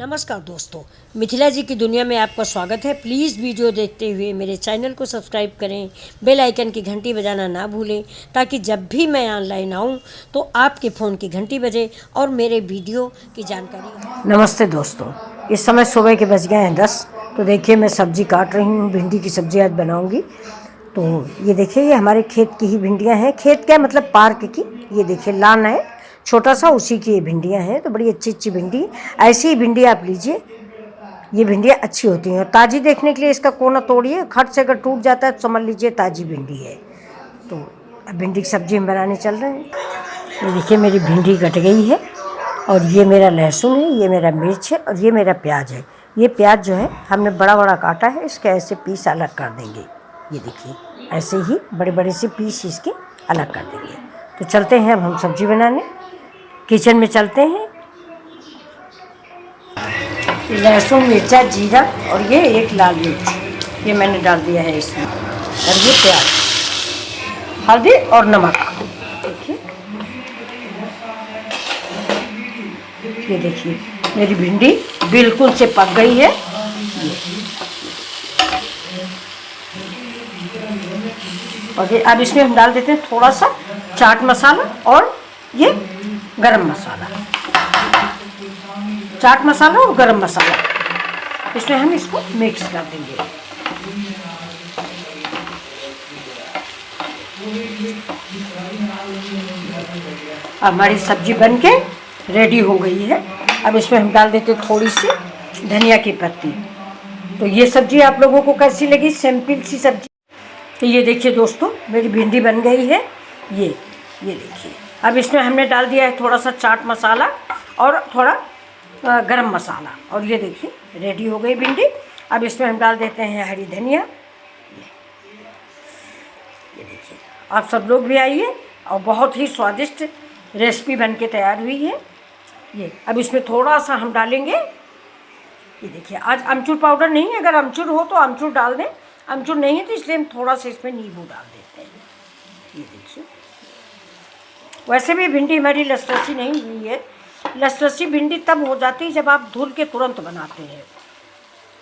नमस्कार दोस्तों, मिथिला जी की दुनिया में आपका स्वागत है। प्लीज़ वीडियो देखते हुए मेरे चैनल को सब्सक्राइब करें, बेल आइकन की घंटी बजाना ना भूलें ताकि जब भी मैं ऑनलाइन आऊँ तो आपके फ़ोन की घंटी बजे और मेरे वीडियो की जानकारी। नमस्ते दोस्तों, इस समय सुबह के बज गए हैं 10। तो देखिए मैं सब्ज़ी काट रही हूँ, भिंडी की सब्ज़ी आज बनाऊँगी। तो ये देखिए ये हमारे खेत की ही भिंडियाँ हैं। खेत क्या मतलब पार्क की। ये देखिए लान है छोटा सा, उसी की ये भिंडियाँ हैं। तो बड़ी अच्छी अच्छी भिंडी, ऐसी ही भिंडी आप लीजिए, ये भिंडियाँ अच्छी होती हैं। और ताज़ी देखने के लिए इसका कोना तोड़िए, खट से अगर टूट जाता है तो समझ लीजिए ताज़ी भिंडी है। तो अब भिंडी की सब्ज़ी हम बनाने चल रहे हैं। ये देखिए मेरी भिंडी कट गई है और ये मेरा लहसुन है, ये मेरा मिर्च है और ये मेरा प्याज है। ये प्याज जो है हमने बड़ा बड़ा काटा है, इसके ऐसे पीस अलग कर देंगे। ये देखिए ऐसे ही बड़े बड़े से पीस इसके अलग कर देंगे। तो चलते हैं अब हम सब्ज़ी बनाने, किचन में चलते हैं। लहसुन, मिर्चा, जीरा और ये एक लाल मिर्च ये मैंने डाल दिया है इसमें, और ये प्याज, हल्दी और नमक। देखिए ये देखिए मेरी भिंडी बिल्कुल से पक गई है। और ये अब इसमें हम डाल देते हैं थोड़ा सा चाट मसाला और ये गरम मसाला, चाट मसाला और गरम मसाला, इसमें हम इसको मिक्स कर देंगे। हमारी सब्जी बनके रेडी हो गई है। अब इसमें हम डाल देते थोड़ी सी धनिया की पत्ती। तो ये सब्जी आप लोगों को कैसी लगी? सिंपल सी सब्जी। तो ये देखिए दोस्तों मेरी भिंडी बन गई है। ये देखिए अब इसमें हमने डाल दिया है थोड़ा सा चाट मसाला और थोड़ा गरम मसाला, और ये देखिए रेडी हो गई भिंडी। अब इसमें हम डाल देते हैं हरी धनिया। ये देखिए आप सब लोग भी आइए, और बहुत ही स्वादिष्ट रेसिपी बनके तैयार हुई है ये। अब इसमें थोड़ा सा हम डालेंगे, ये देखिए आज अमचूर पाउडर नहीं है, अगर अमचूर हो तो अमचूर डाल दें, अमचूर नहीं है तो इसलिए हम थोड़ा सा इसमें नींबू डाल देते हैं। ये देखिए वैसे भी भिंडी हमारी लसलसी नहीं हुई है। लसलसी भिंडी तब हो जाती है जब आप धुल के तुरंत बनाते हैं।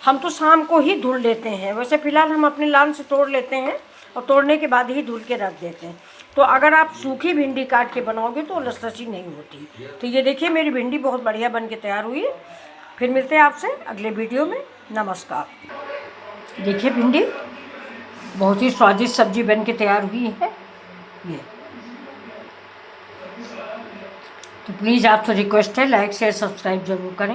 हम तो शाम को ही धुल लेते हैं, वैसे फ़िलहाल हम अपने लान से तोड़ लेते हैं और तोड़ने के बाद ही धुल के रख देते हैं। तो अगर आप सूखी भिंडी काट के बनाओगे तो लसलसी नहीं होती। तो ये देखिए मेरी भिंडी बहुत बढ़िया बन के तैयार हुई है। फिर मिलते हैं आपसे अगले वीडियो में। नमस्कार। देखिए भिंडी बहुत ही स्वादिष्ट सब्जी बन के तैयार हुई है ये। तो प्लीज़ आपसे रिक्वेस्ट है, लाइक शेयर सब्सक्राइब जरूर करें।